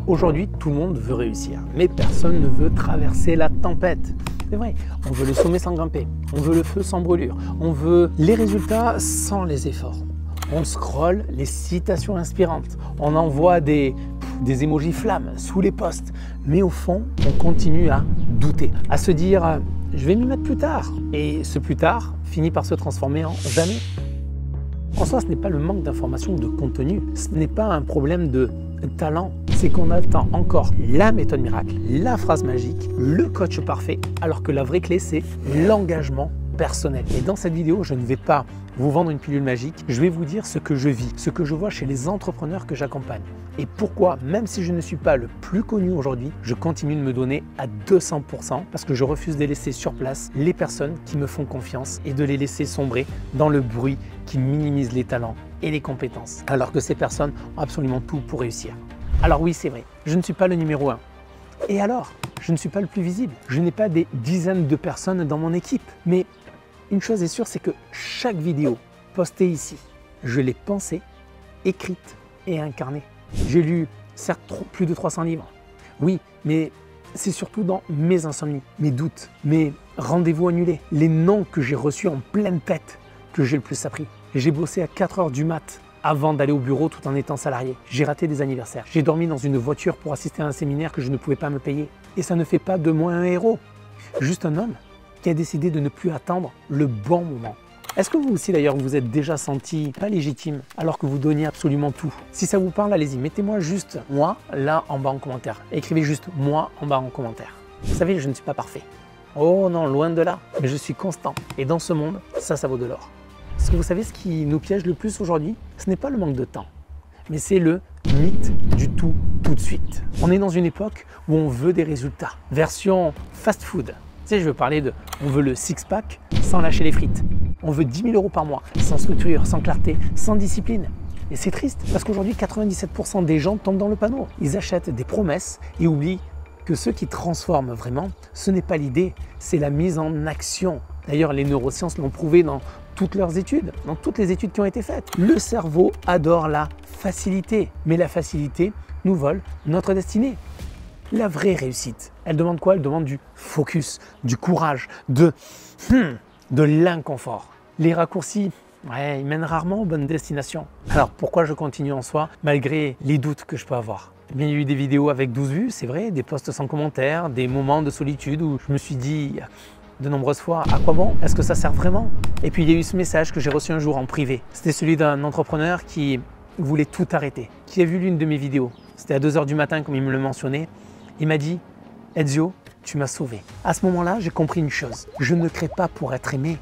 Aujourd'hui, tout le monde veut réussir, mais personne ne veut traverser la tempête. C'est vrai, on veut le sommet sans grimper, on veut le feu sans brûlure, on veut les résultats sans les efforts. On scrolle les citations inspirantes, on envoie des emojis flammes sous les posts, mais au fond, on continue à douter, à se dire « je vais m'y mettre plus tard ». Et ce plus tard finit par se transformer en « jamais ». En soi, ce n'est pas le manque d'informations ou de contenu, ce n'est pas un problème de talent, c'est qu'on attend encore la méthode miracle, la phrase magique, le coach parfait, alors que la vraie clé, c'est l'engagement personnel. Et dans cette vidéo, je ne vais pas vous vendre une pilule magique, je vais vous dire ce que je vis, ce que je vois chez les entrepreneurs que j'accompagne. Et pourquoi, même si je ne suis pas le plus connu aujourd'hui, je continue de me donner à 200% parce que je refuse de laisser sur place les personnes qui me font confiance et de les laisser sombrer dans le bruit qui minimise les talents et les compétences, alors que ces personnes ont absolument tout pour réussir. Alors oui, c'est vrai, je ne suis pas le numéro 1. Et alors, je ne suis pas le plus visible. Je n'ai pas des dizaines de personnes dans mon équipe. Mais une chose est sûre, c'est que chaque vidéo postée ici, je l'ai pensée, écrite et incarnée. J'ai lu, certes, plus de 300 livres. Oui, mais c'est surtout dans mes insomnies, mes doutes, mes rendez-vous annulés, les noms que j'ai reçus en pleine tête que j'ai le plus appris. J'ai bossé à 4 heures du mat avant d'aller au bureau tout en étant salarié. J'ai raté des anniversaires. J'ai dormi dans une voiture pour assister à un séminaire que je ne pouvais pas me payer. Et ça ne fait pas de moi un héros. Juste un homme qui a décidé de ne plus attendre le bon moment. Est-ce que vous aussi d'ailleurs vous êtes déjà senti pas légitime alors que vous donniez absolument tout? Si ça vous parle, allez-y, mettez-moi juste moi là en bas en commentaire. Écrivez juste moi en bas en commentaire. Vous savez, je ne suis pas parfait. Oh non, loin de là. Mais je suis constant. Et dans ce monde, ça vaut de l'or. Parce que vous savez, ce qui nous piège le plus aujourd'hui, ce n'est pas le manque de temps, mais c'est le mythe du tout de suite. On est dans une époque où on veut des résultats. Version fast-food. Tu sais, je veux parler de on veut le six-pack sans lâcher les frites. On veut 10 000 € par mois, sans structure, sans clarté, sans discipline. Et c'est triste, parce qu'aujourd'hui, 97% des gens tombent dans le panneau. Ils achètent des promesses et oublient que ce qui transforme vraiment, ce n'est pas l'idée, c'est la mise en action. D'ailleurs, les neurosciences l'ont prouvé dans toutes leurs études, dans toutes les études qui ont été faites. Le cerveau adore la facilité, mais la facilité nous vole notre destinée. La vraie réussite, elle demande quoi? Elle demande du focus, du courage, de l'inconfort. Les raccourcis, ouais, ils mènent rarement aux bonnes destinations. Alors pourquoi je continue en soi, malgré les doutes que je peux avoir? Eh bien, il y a eu des vidéos avec 12 vues, c'est vrai, des posts sans commentaires, des moments de solitude où je me suis dit de nombreuses fois, à quoi bon? Est-ce que ça sert vraiment? Et puis il y a eu ce message que j'ai reçu un jour en privé. C'était celui d'un entrepreneur qui voulait tout arrêter, qui a vu l'une de mes vidéos. C'était à 2 h du matin comme il me le mentionnait. Il m'a dit « Ezio, tu m'as sauvé ». À ce moment-là, j'ai compris une chose. Je ne crée pas pour être aimé,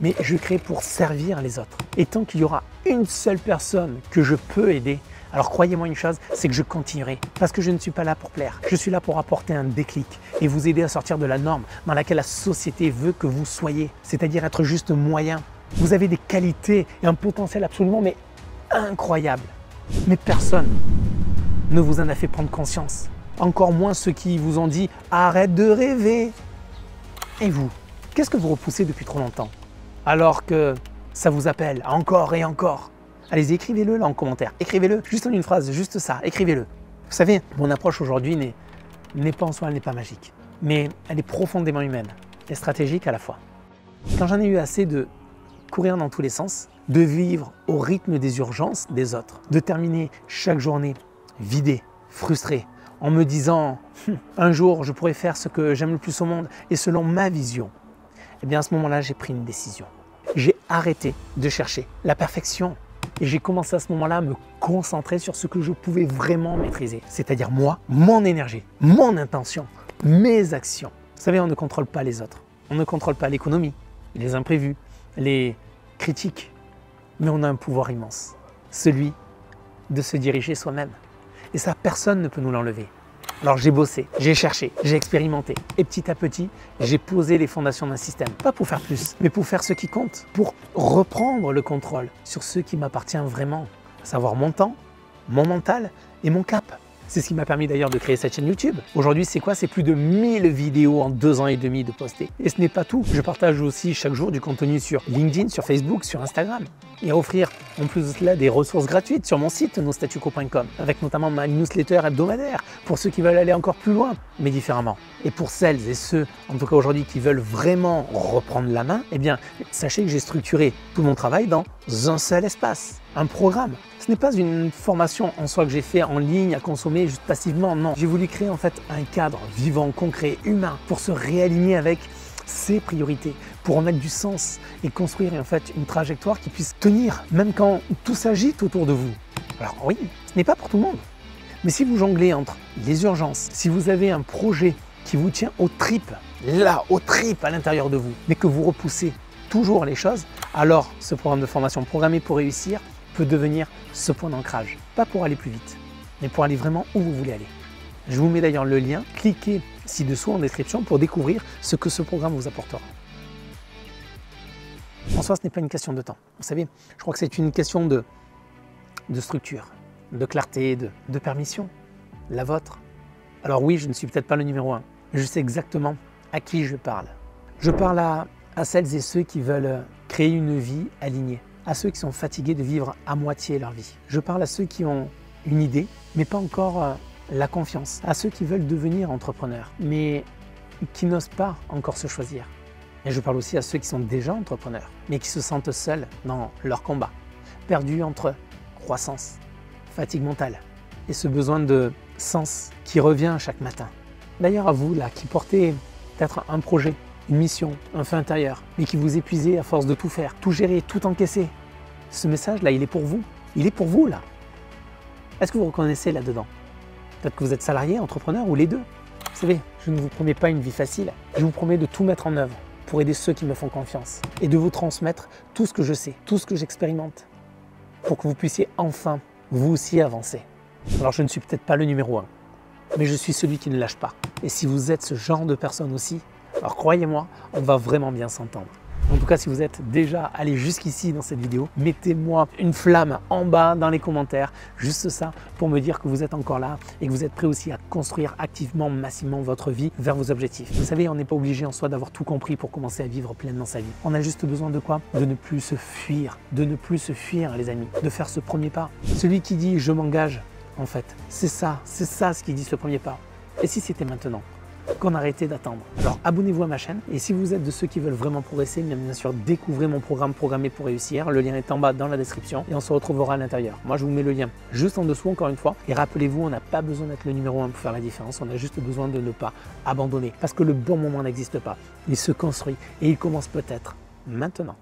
mais je crée pour servir les autres. Et tant qu'il y aura une seule personne que je peux aider, alors croyez-moi une chose, c'est que je continuerai. Parce que je ne suis pas là pour plaire. Je suis là pour apporter un déclic et vous aider à sortir de la norme dans laquelle la société veut que vous soyez. C'est-à-dire être juste moyen. Vous avez des qualités et un potentiel absolument mais incroyable. Mais personne ne vous en a fait prendre conscience. Encore moins ceux qui vous ont dit « arrête de rêver ». Et vous, qu'est-ce que vous repoussez depuis trop longtemps? Alors que ça vous appelle encore et encore. Allez-y, écrivez-le là en commentaire. Écrivez-le, juste en une phrase, juste ça, écrivez-le. Vous savez, mon approche aujourd'hui n'est pas en soi, elle n'est pas magique. Mais elle est profondément humaine et stratégique à la fois. Quand j'en ai eu assez de courir dans tous les sens, de vivre au rythme des urgences des autres, de terminer chaque journée vidé, frustré, en me disant « un jour, je pourrai faire ce que j'aime le plus au monde et selon ma vision », eh bien à ce moment-là, j'ai pris une décision. J'ai arrêté de chercher la perfection et j'ai commencé à ce moment-là à me concentrer sur ce que je pouvais vraiment maîtriser, c'est-à-dire moi, mon énergie, mon intention, mes actions. Vous savez, on ne contrôle pas les autres, on ne contrôle pas l'économie, les imprévus, les critiques, mais on a un pouvoir immense, celui de se diriger soi-même. Et ça, personne ne peut nous l'enlever. Alors j'ai bossé, j'ai cherché, j'ai expérimenté. Et petit à petit, j'ai posé les fondations d'un système. Pas pour faire plus, mais pour faire ce qui compte. Pour reprendre le contrôle sur ce qui m'appartient vraiment. À savoir mon temps, mon mental et mon cap. C'est ce qui m'a permis d'ailleurs de créer cette chaîne YouTube. Aujourd'hui, c'est quoi? C'est plus de 1000 vidéos en 2 ans et demi de postées. Et ce n'est pas tout. Je partage aussi chaque jour du contenu sur LinkedIn, sur Facebook, sur Instagram. et à offrir en plus de cela des ressources gratuites sur mon site nostatuco.com avec notamment ma newsletter hebdomadaire pour ceux qui veulent aller encore plus loin mais différemment. Et pour celles et ceux en tout cas aujourd'hui qui veulent vraiment reprendre la main, eh bien sachez que j'ai structuré tout mon travail dans un seul espace, un programme. Ce n'est pas une formation en soi que j'ai fait en ligne à consommer juste passivement, non. J'ai voulu créer en fait un cadre vivant, concret, humain pour se réaligner avec ses priorités, pour en mettre du sens et construire en fait une trajectoire qui puisse tenir même quand tout s'agite autour de vous. Alors oui, ce n'est pas pour tout le monde. Mais si vous jonglez entre les urgences, si vous avez un projet qui vous tient aux tripes, là, aux tripes à l'intérieur de vous, mais que vous repoussez toujours les choses, alors ce programme de formation programmé pour réussir peut devenir ce point d'ancrage. Pas pour aller plus vite, mais pour aller vraiment où vous voulez aller. Je vous mets d'ailleurs le lien, cliquez ci-dessous en description pour découvrir ce que ce programme vous apportera. En soi, ce n'est pas une question de temps. Vous savez, je crois que c'est une question de structure, de clarté, de permission, la vôtre. Alors oui, je ne suis peut-être pas le numéro 1, mais je sais exactement à qui je parle. Je parle à celles et ceux qui veulent créer une vie alignée, à ceux qui sont fatigués de vivre à moitié leur vie. Je parle à ceux qui ont une idée, mais pas encore la confiance, à ceux qui veulent devenir entrepreneurs, mais qui n'osent pas encore se choisir. Et je parle aussi à ceux qui sont déjà entrepreneurs, mais qui se sentent seuls dans leur combat, perdus entre croissance, fatigue mentale et ce besoin de sens qui revient chaque matin. D'ailleurs à vous là, qui portez peut-être un projet, une mission, un feu intérieur, mais qui vous épuisez à force de tout faire, tout gérer, tout encaisser. Ce message-là, il est pour vous. Il est pour vous là. Est-ce que vous reconnaissez là-dedans? Peut-être que vous êtes salarié, entrepreneur ou les deux. Vous savez, je ne vous promets pas une vie facile. Je vous promets de tout mettre en œuvre pour aider ceux qui me font confiance et de vous transmettre tout ce que je sais, tout ce que j'expérimente pour que vous puissiez enfin, vous aussi, avancer. Alors je ne suis peut-être pas le numéro 1, mais je suis celui qui ne lâche pas. Et si vous êtes ce genre de personne aussi, alors croyez-moi, on va vraiment bien s'entendre. En tout cas, si vous êtes déjà allé jusqu'ici dans cette vidéo, mettez-moi une flamme en bas dans les commentaires, juste ça, pour me dire que vous êtes encore là et que vous êtes prêt aussi à construire activement, massivement votre vie vers vos objectifs. Vous savez, on n'est pas obligé en soi d'avoir tout compris pour commencer à vivre pleinement sa vie. On a juste besoin de quoi? De ne plus se fuir, les amis, de faire ce premier pas. Celui qui dit « je m'engage », en fait, c'est ça ce qui dit ce premier pas. Et si c'était maintenant qu'on arrêtait d'attendre? Alors abonnez-vous à ma chaîne et si vous êtes de ceux qui veulent vraiment progresser, bien sûr découvrez mon programme programmé pour réussir. Le lien est en bas dans la description et on se retrouvera à l'intérieur. Moi je vous mets le lien juste en dessous encore une fois et rappelez-vous, on n'a pas besoin d'être le numéro 1 pour faire la différence, on a juste besoin de ne pas abandonner parce que le bon moment n'existe pas, il se construit et il commence peut-être maintenant.